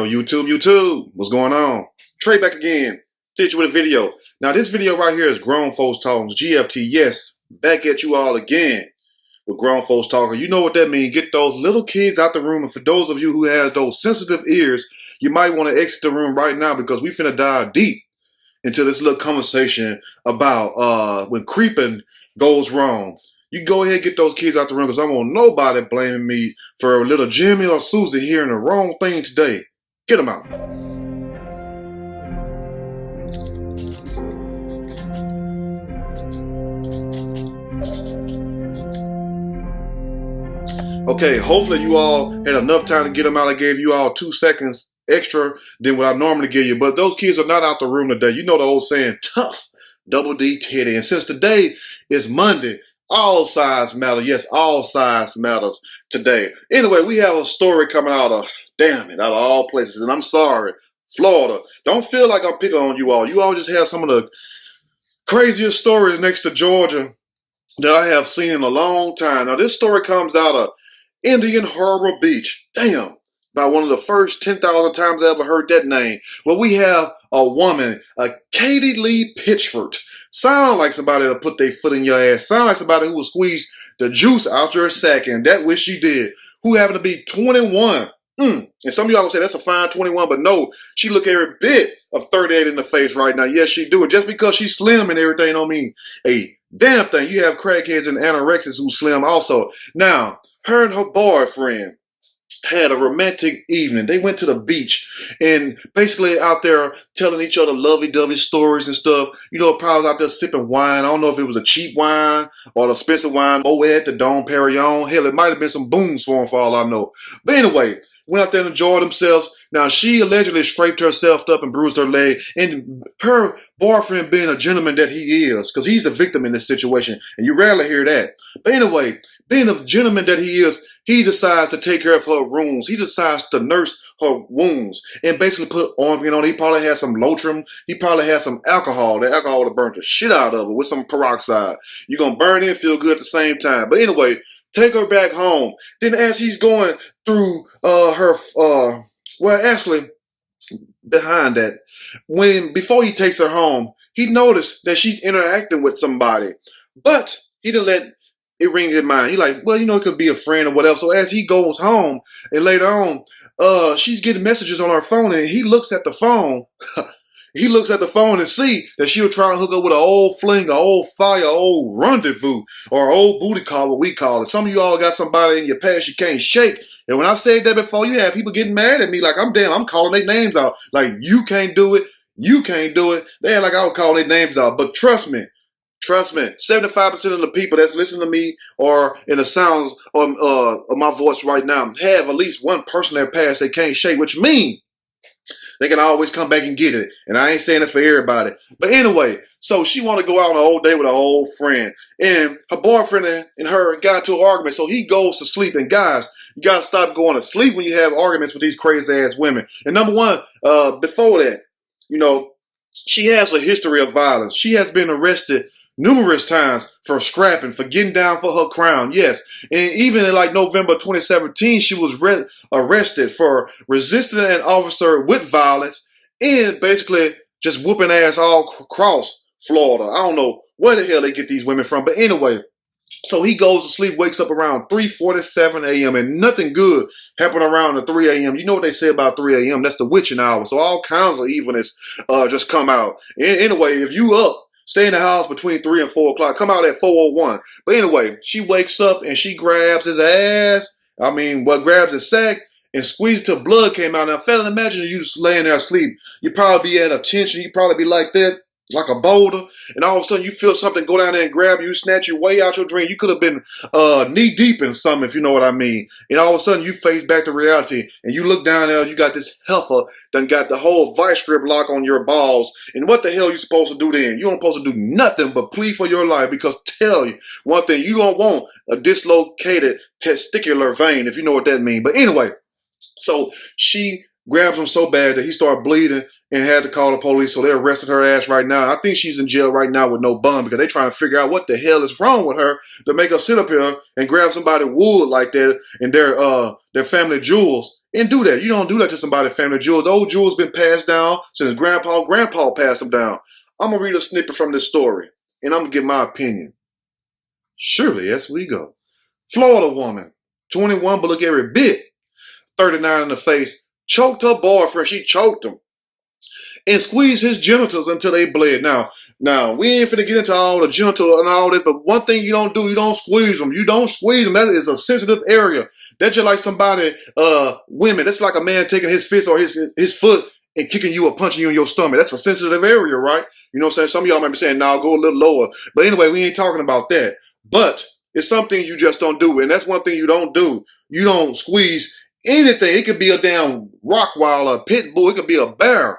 Yo, YouTube, what's going on? Trey back again, did you with a video. Now, this video right here is Grown Folks Talking, GFT, yes, back at you all again with Grown Folks Talking. You know what that means. Get those little kids out the room, and for those of you who have those sensitive ears, you might want to exit the room right now because we finna dive deep into this little conversation about when creeping goes wrong. You go ahead and get those kids out the room because I don't want nobody blaming me for little Jimmy or Susie hearing the wrong thing today. Get them out. Okay, hopefully you all had enough time to get them out. I gave you all 2 seconds extra than what I normally give you. But those kids are not out the room today. You know the old saying, tough, double D Teddy. And since today is Monday, all sides matter. Yes, all sides matters today. Anyway, we have a story coming out of, damn it, out of all places. And I'm sorry, Florida. Don't feel like I'm picking on you all. You all just have some of the craziest stories next to Georgia that I have seen in a long time. Now, this story comes out of Indian Harbor Beach. Damn, about one of the first 10,000 times I ever heard that name. Well, we have a woman, a Katie Lee Pitchford. Sound like somebody that put their foot in your ass. Sound like somebody who will squeeze the juice out your sack, and that which she did. Who happened to be 21. And some of y'all will say that's a fine 21, but no, she look every bit of 38 in the face right now. Yes, she do. And just because she's slim and everything don't mean a damn thing. You have crackheads and anorexics who slim also. Now, her and her boyfriend had a romantic evening. They went to the beach and basically out there telling each other lovey-dovey stories and stuff. You know, probably out there sipping wine. I don't know if it was a cheap wine or the expensive wine. Moet, the Dom Perignon. Hell, it might have been some booms for them for all I know. But anyway, went out there and enjoyed themselves. Now, she allegedly scraped herself up and bruised her leg. And her boyfriend being a gentleman that he is, because he's the victim in this situation, and you rarely hear that. But anyway, being a gentleman that he is, he decides to take care of her wounds. He decides to nurse her wounds and basically put ointment on. He probably had some Lotrim. He probably had some alcohol. The alcohol to burn the shit out of her with some peroxide. You're going to burn and feel good at the same time. But anyway, take her back home. Then as he's going through actually, behind that, before he takes her home, he noticed that she's interacting with somebody. But he didn't let it ring his mind. He like, well, you know, it could be a friend or whatever. So as he goes home and later on, she's getting messages on her phone, and he looks at the phone. He looks at the phone and see that she was trying to hook up with an old fling, an old fire, old rendezvous, or an old booty call, what we call it. Some of you all got somebody in your past you can't shake. And when I said that before, you have people getting mad at me like I'm calling their names out. Like, you can't do it. You can't do it. They act like I was calling their names out. But trust me, 75% of the people that's listening to me or in the sounds of my voice right now have at least one person in their past they can't shake, which means they can always come back and get it. And I ain't saying it for everybody. But anyway, so she want to go out on an old day with an old friend. And her boyfriend and her got into an argument. So he goes to sleep. And guys, you got to stop going to sleep when you have arguments with these crazy-ass women. And number one, before that, you know, she has a history of violence. She has been arrested numerous times for scrapping, for getting down for her crown, yes. And even in like November 2017, she was arrested for resisting an officer with violence and basically just whooping ass all across Florida. I don't know where the hell they get these women from, but anyway. So he goes to sleep, wakes up around 3:47 a.m. and nothing good happened around the 3 a.m. You know what they say about 3 a.m.? That's the witching hour. So all kinds of evilness just come out. Anyway, if you up, stay in the house between 3 and 4 o'clock. Come out at 4:01. But anyway, she wakes up and she grabs his ass. Grabs his sack and squeezes till blood came out. Now, fella, imagine you just laying there asleep. You'd probably be at attention. You'd probably be like that, like a boulder. And all of a sudden you feel something go down there and grab you, snatch you way out your dream. You could have been knee deep in something, if you know what I mean. And all of a sudden you face back to reality and you look down there, you got this heifer done got the whole vice grip lock on your balls. And what the hell are you supposed to do then? You don't supposed to do nothing but plead for your life, because tell you one thing, you don't want a dislocated testicular vein, if you know what that means. But anyway, so she grabs him so bad that he started bleeding and had to call the police. So they arrested her ass right now. I think she's in jail right now with no bond because they're trying to figure out what the hell is wrong with her to make her sit up here and grab somebody wood like that and their family jewels And do that. You don't do that to somebody's family jewels. The old jewels been passed down since grandpa passed them down. I'm going to read a snippet from this story, and I'm going to give my opinion. Surely, yes, we go. Florida woman, 21, but look every bit, 39 in the face, choked her boyfriend. She choked him and squeezed his genitals until they bled. Now, we ain't finna get into all the genital and all this, but one thing you don't do, you don't squeeze them. You don't squeeze them. That is a sensitive area. That's just like somebody, women. That's like a man taking his fist or his foot and kicking you or punching you in your stomach. That's a sensitive area, right? You know what I'm saying? Some of y'all might be saying, "Now go a little lower." But anyway, we ain't talking about that. But it's some things you just don't do, and that's one thing you don't do. You don't squeeze anything. It could be a damn Rottweiler, a pit bull. It could be a bear.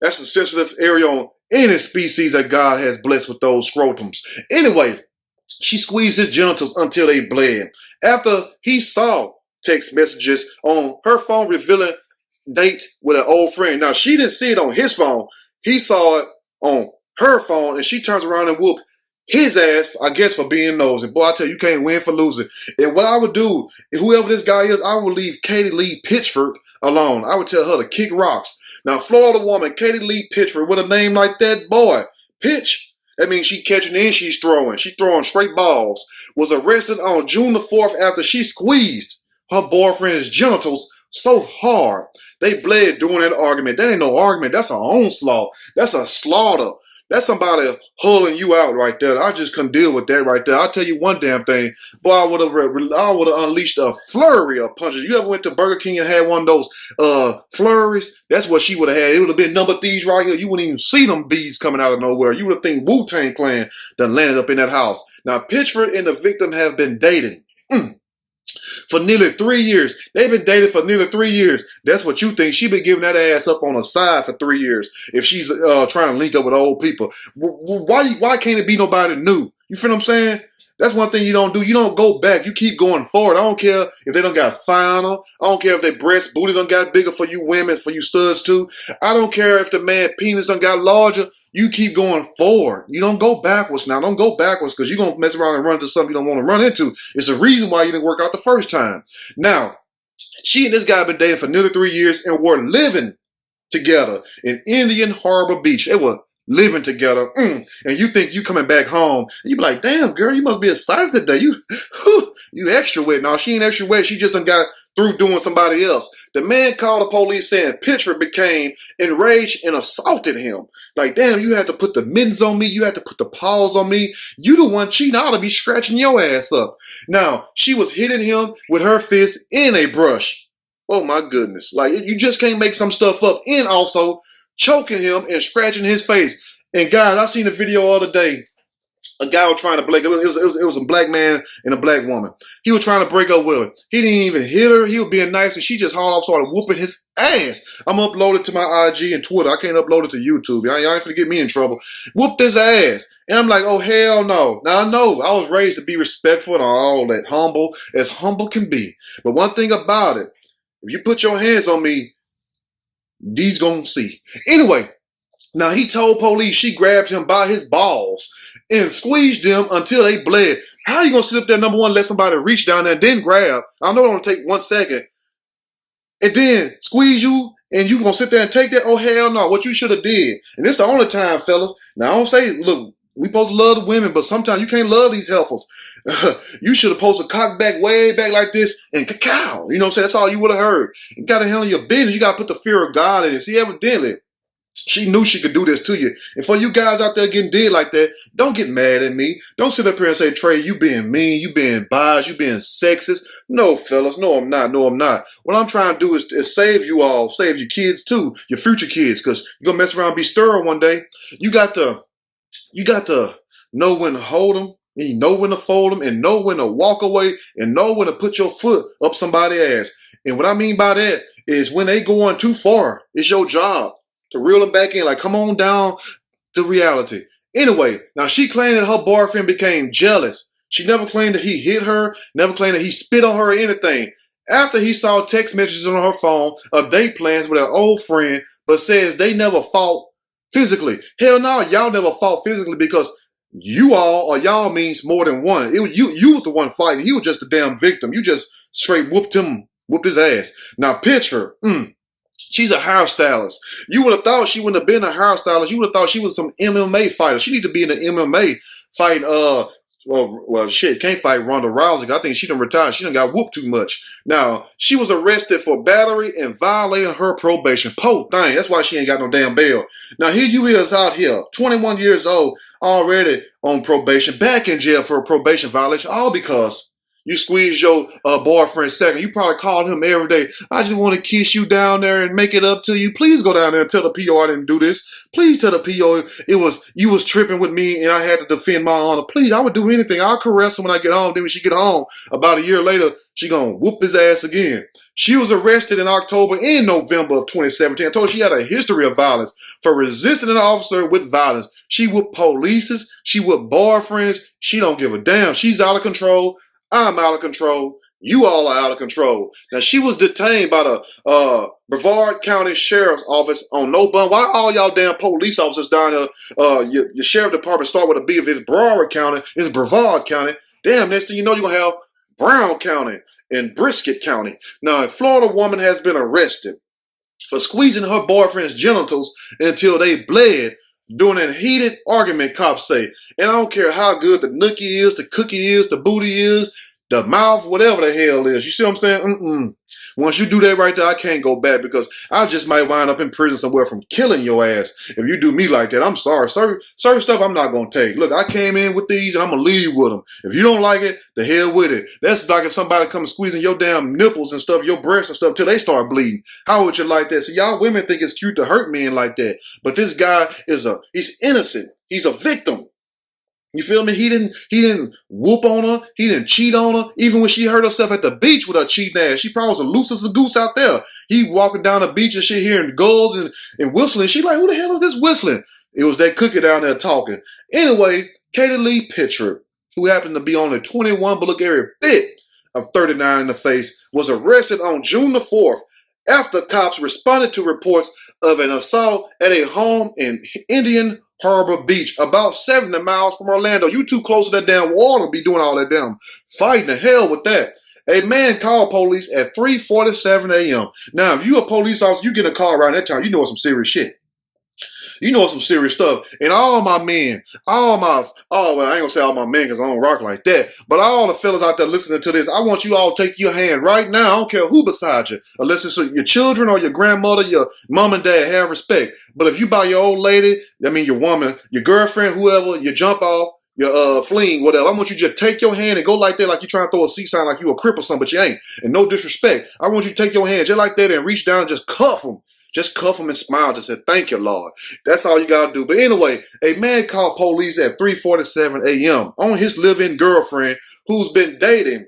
That's a sensitive area on any species that God has blessed with those scrotums. Anyway, she squeezed his genitals until they bled. After he saw text messages on her phone revealing date with an old friend. Now, she didn't see it on his phone. He saw it on her phone, and she turns around and whooped his ass, I guess, for being nosy. Boy, I tell you, you can't win for losing. And what I would do, whoever this guy is, I would leave Katie Lee Pitchford alone. I would tell her to kick rocks. Now, Florida woman, Katie Lee Pitchford, with a name like that, boy, pitch. That means she catching and she's throwing. She's throwing straight balls. Was arrested on June the 4th after she squeezed her boyfriend's genitals so hard they bled during that argument. That ain't no argument. That's an onslaught. That's a slaughter. That's somebody hulling you out right there. I just couldn't deal with that right there. I'll tell you one damn thing. Boy, I would have unleashed a flurry of punches. You ever went to Burger King and had one of those flurries? That's what she would have had. It would have been number thieves right here. You wouldn't even see them bees coming out of nowhere. You would have think Wu-Tang Clan done landed up in that house. Now, Pitchford and the victim have been dating. For nearly 3 years. They've been dating for nearly 3 years. That's what you think. She been giving that ass up on the side for 3 years. If she's trying to link up with old people. Why can't it be nobody new? You feel what I'm saying? That's one thing you don't do. You don't go back. You keep going forward. I don't care if they done got finer. I don't care if their breast booty done got bigger for you women, for you studs too. I don't care if the man penis done got larger. You keep going forward. You don't go backwards now. Don't go backwards because you're going to mess around and run into something you don't want to run into. It's a reason why you didn't work out the first time. Now, she and this guy have been dating for nearly 3 years and were living together in Indian Harbor Beach. They were living together. And you think you coming back home. And you be like, damn, girl, you must be excited today. You extra wet. No, she ain't extra wet. She just done got through doing somebody else. The man called the police saying Pitchford became enraged and assaulted him. Like, damn, you had to put the mittens on me. You had to put the paws on me. You the one cheating. I ought to be scratching your ass up. Now, she was hitting him with her fist in a brush. Oh, my goodness. Like, you just can't make some stuff up. And also choking him and scratching his face. And guys, I seen a video the other day. A guy was trying to break up. It was a black man and a black woman. He was trying to break up with her. He didn't even hit her. He was being nice, and she just hauled off, started whooping his ass. I'm uploaded to my IG and Twitter. I can't upload it to YouTube. Y'all ain't finna get me in trouble. Whooped his ass. And I'm like, oh, hell no. Now, I know I was raised to be respectful and all that, humble as humble can be. But one thing about it, if you put your hands on me, these gonna see. Anyway, now he told police she grabbed him by his balls and squeezed them until they bled. How you gonna sit up there, number one, let somebody reach down there and then grab? I know it only take 1 second. And then squeeze you and you gonna sit there and take that? Oh, hell no. What you should have did. And this the only time, fellas. Now, I don't say, look, we supposed to love the women, but sometimes you can't love these heifers. You should have posted cock back way back like this and cacao. You know what I'm saying? That's all you would have heard. You got to handle your business. You got to put the fear of God in it. See, evidently, she knew she could do this to you. And for you guys out there getting dead like that, don't get mad at me. Don't sit up here and say, Trey, you being mean, you being biased, you being sexist. No, fellas. No, I'm not. No, I'm not. What I'm trying to do is save you all, save your kids too, your future kids, because you're going to mess around and be sterile one day. You got to know when to hold them, and you know when to fold them, and know when to walk away, and know when to put your foot up somebody's ass. And what I mean by that is when they going too far, it's your job to reel them back in. Like, come on down to reality. Anyway, now she claimed that her boyfriend became jealous. She never claimed that he hit her, never claimed that he spit on her or anything. After he saw text messages on her phone of date plans with an old friend, but says they never fought physically. Hell no, y'all never fought physically because you all or y'all means more than one. It was you was the one fighting. He was just the damn victim. You just straight whooped him Whooped his ass. Now picture, she's a hairstylist. You would have thought she wouldn't have been a hairstylist. You would have thought she was some MMA fighter. She need to be in the MMA fight. Well, shit, can't fight Ronda Rousey. I think she done retired. She done got whooped too much. Now, she was arrested for battery and violating her probation. Po thing. That's why she ain't got no damn bail. Now, here you is out here, 21 years old, already on probation, back in jail for a probation violation, all because you squeeze your boyfriend second. You probably called him every day. I just want to kiss you down there and make it up to you. Please go down there and tell the PO I didn't do this. Please tell the PO you was tripping with me and I had to defend my honor. Please, I would do anything. I'll caress him when I get home. Then when she get home, about a year later, she gonna whoop his ass again. She was arrested in October and November of 2017. I told her she had a history of violence for resisting an officer with violence. She whooped polices. She whooped boyfriends. She don't give a damn. She's out of control. I'm out of control. You all are out of control. Now, she was detained by the Brevard County Sheriff's Office on no bond. Why all y'all damn police officers down there, your sheriff department start with a B if it's Brevard County, it's Brevard County. Damn, next thing you know, you're going to have Brown County and Brisket County. Now, a Florida woman has been arrested for squeezing her boyfriend's genitals until they bled during a heated argument, cops say. And I don't care how good the nookie is, the cookie is, the booty is, the mouth, whatever the hell is. You see what I'm saying? Once you do that right there, I can't go back because I just might wind up in prison somewhere from killing your ass. If you do me like that, I'm sorry. Certain stuff I'm not going to take. Look, I came in with these and I'm going to leave with them. If you don't like it, the hell with it. That's like if somebody comes squeezing your damn nipples and stuff, your breasts and stuff till they start bleeding. How would you like that? See, y'all women think it's cute to hurt men like that. But this guy he's innocent. He's a victim. You feel me? He didn't whoop on her. He didn't cheat on her. Even when she hurt herself at the beach with her cheating ass, she probably was the loosest of goose out there. He walking down the beach and shit hearing gulls and whistling. She like, who the hell is this whistling? It was that cookie down there talking. Anyway, Katie Lee Pitcher, who happened to be only 21 but look every bit of 39 in the face, was arrested on June the 4th after cops responded to reports of an assault at a home in Indian Harbor Beach, about 70 miles from Orlando. You too close to that damn water to be doing all that damn fighting. The hell with that. A man called police at 3:47 a.m. Now, if you a police officer, you get a call around that time, you know it's some serious shit. You know some serious stuff. And all my men, well, I ain't gonna say all my men because I don't rock like that, but all the fellas out there listening to this, I want you all to take your hand right now. I don't care who beside you, unless it's your children or your grandmother, your mom and dad, have respect. But if you by your old lady, your woman, your girlfriend, whoever, you jump off, your fleeing, whatever, I want you to just take your hand and go like that, like you're trying to throw a C sign like you a crip or something, but you ain't. And no disrespect. I want you to take your hand just like that and reach down and just cuff them. Just cuff them and smile. Just say, thank you, Lord. That's all you got to do. But anyway, a man called police at 3:47 a.m. on his live-in girlfriend he's been dating,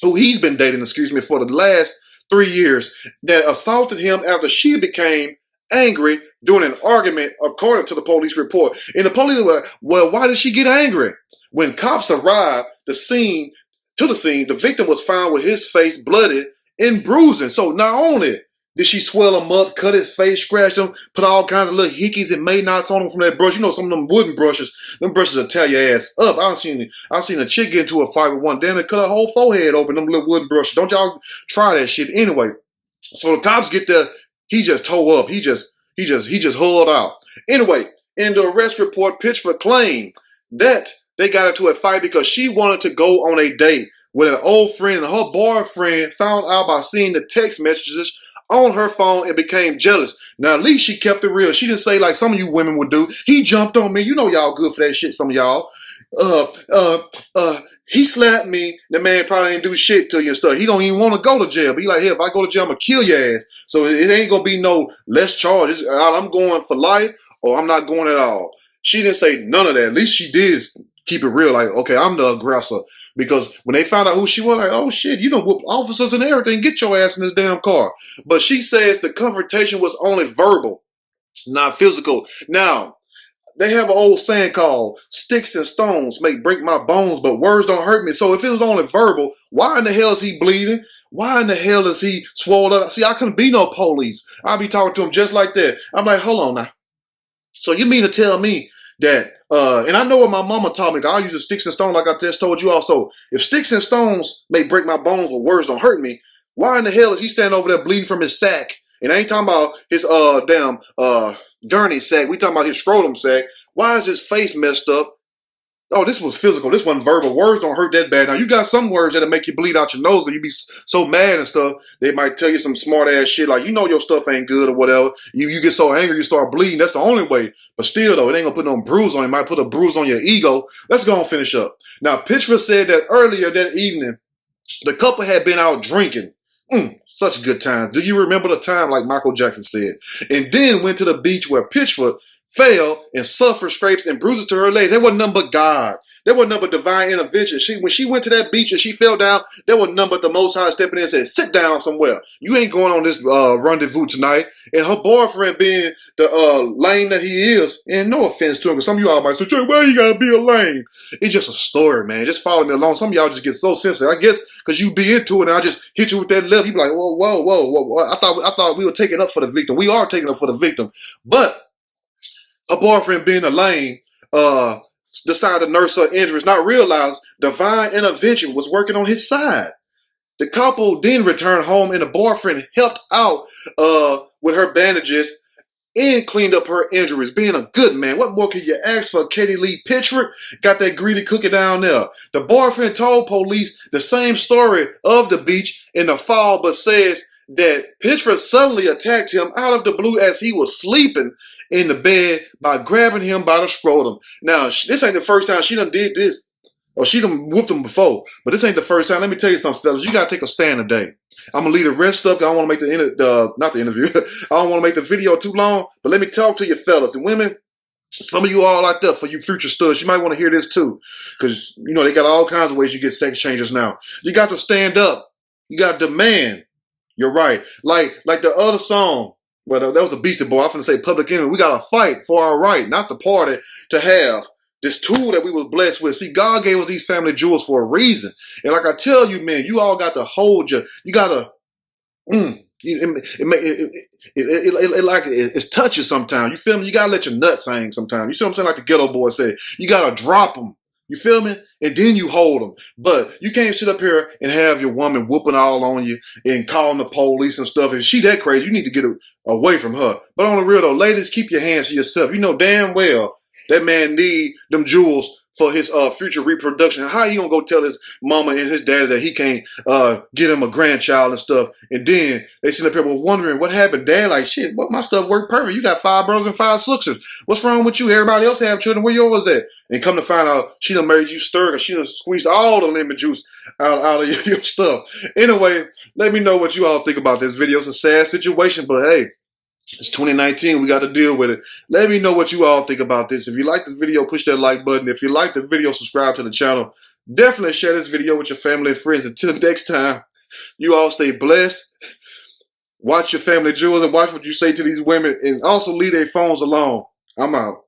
for the last 3 years, that assaulted him after she became angry during an argument, according to the police report. And the police were, well, why did she get angry? When cops arrived to the scene, the victim was found with his face bloodied and bruising. So not only did she swell him up, cut his face, scratch him, put all kinds of little hickeys and May knots on him from that brush. You know, some of them wooden brushes, them brushes will tear your ass up. I've seen a chick get into a fight with one. Then they cut her whole forehead open, them little wooden brushes. Don't y'all try that shit. Anyway, so the cops get there. He just tore up. He just hulled out. Anyway, in the arrest report, Pitchford claimed that they got into a fight because she wanted to go on a date with an old friend, and her boyfriend found out by seeing the text messages on her phone and became jealous. Now, at least she kept it real. She didn't say like some of you women would do. He jumped on me. You know y'all good for that shit, some of y'all. He slapped me. The man probably didn't do shit to you and stuff. He don't even want to go to jail. But he like, hey, if I go to jail, I'm going to kill your ass. So it ain't going to be no less charges. I'm going for life or I'm not going at all. She didn't say none of that. At least she did keep it real. Like, okay, I'm the aggressor. Because when they found out who she was, like, oh shit, you done whoop officers and everything. Get your ass in this damn car. But she says the confrontation was only verbal, not physical. Now, they have an old saying called sticks and stones may break my bones, but words don't hurt me. So if it was only verbal, why in the hell is he bleeding? Why in the hell is he swollen up? See, I couldn't be no police. I'd be talking to him just like that. I'm like, hold on now. So you mean to tell me that, and I know what my mama taught me, I use the sticks and stones like I just told you also. If sticks and stones may break my bones, but words don't hurt me, Why in the hell is he standing over there bleeding from his sack? And I ain't talking about his gurney sack. We talking about his scrotum sack. Why is his face messed up? Oh, this was physical. This wasn't verbal. Words don't hurt that bad. Now, you got some words that'll make you bleed out your nose because you be so mad and stuff. They might tell you some smart-ass shit like, you know your stuff ain't good or whatever. You get so angry, you start bleeding. That's the only way. But still, though, it ain't going to put no bruise on you. It might put a bruise on your ego. Let's go and finish up. Now, Pitchford said that earlier that evening, the couple had been out drinking. Such good times. Do you remember the time, like Michael Jackson said? And then went to the beach where Pitchford fell and suffered scrapes and bruises to her legs. There was none but God. There was none but divine intervention. When she went to that beach and she fell down, there was none but the Most High stepping in and said, sit down somewhere. You ain't going on this rendezvous tonight. And her boyfriend being the lame that he is, and no offense to him, because some of you all might say, Trey, why you gotta be a lame? It's just a story, man. Just follow me along. Some of y'all just get so sensitive. I guess because you be into it and I just hit you with that left. You be like, whoa. I thought we were taking up for the victim. We are taking up for the victim. But her boyfriend being a lame, decided to nurse her injuries, not realize divine intervention was working on his side. The couple then returned home and the boyfriend helped out with her bandages and cleaned up her injuries, being a good man. What more can you ask for? Katie Lee Pitchford got that greedy cookie down there. The boyfriend told police the same story of the beach in the fall, but says that Pitchford suddenly attacked him out of the blue as he was sleeping in the bed by grabbing him by the scrotum. Now, this ain't the first time she done did this. Or she done whooped him before. But this ain't the first time. Let me tell you something, fellas. You got to take a stand today. I'm going to leave the rest up because I don't want to make not the interview. I don't want to make the video too long. But let me talk to you, fellas. The women, some of you all out there, for you future studs, you might want to hear this too. Because, you know, they got all kinds of ways you get sex changes now. You got to stand up. You got to demand. You're right. Like the other song. Well, that was the Beastie Boy. I'm going to say Public Enemy. We got to fight for our right, not the party, to have this tool that we were blessed with. See, God gave us these family jewels for a reason. And like I tell you, man, you all got to hold you got to, it's touchy sometimes. You feel me? You got to let your nuts hang sometimes. You see what I'm saying? Like the Ghetto Boy said, you got to drop them. You feel me? And then you hold them. But you can't sit up here and have your woman whooping all on you and calling the police and stuff. If she that crazy, you need to get away from her. But on the real though, ladies, keep your hands to yourself. You know damn well that man need them jewels for his future reproduction. How he gonna go tell his mama and his daddy that he can't get him a grandchild and stuff? And then they sit up here wondering what happened. Dad, like, shit, what, my stuff worked perfect. You got 5 brothers and 5 sisters. What's wrong with you? Everybody else have children. Where yours at? And come to find out, she done made you stir because she done squeezed all the lemon juice out of your stuff. Anyway, let me know what you all think about this video. It's a sad situation, but hey, it's 2019. We got to deal with it. Let me know what you all think about this. If you like the video, push that like button. If you like the video, subscribe to the channel. Definitely share this video with your family and friends. Until next time, you all stay blessed. Watch your family jewels and watch what you say to these women. And also leave their phones alone. I'm out.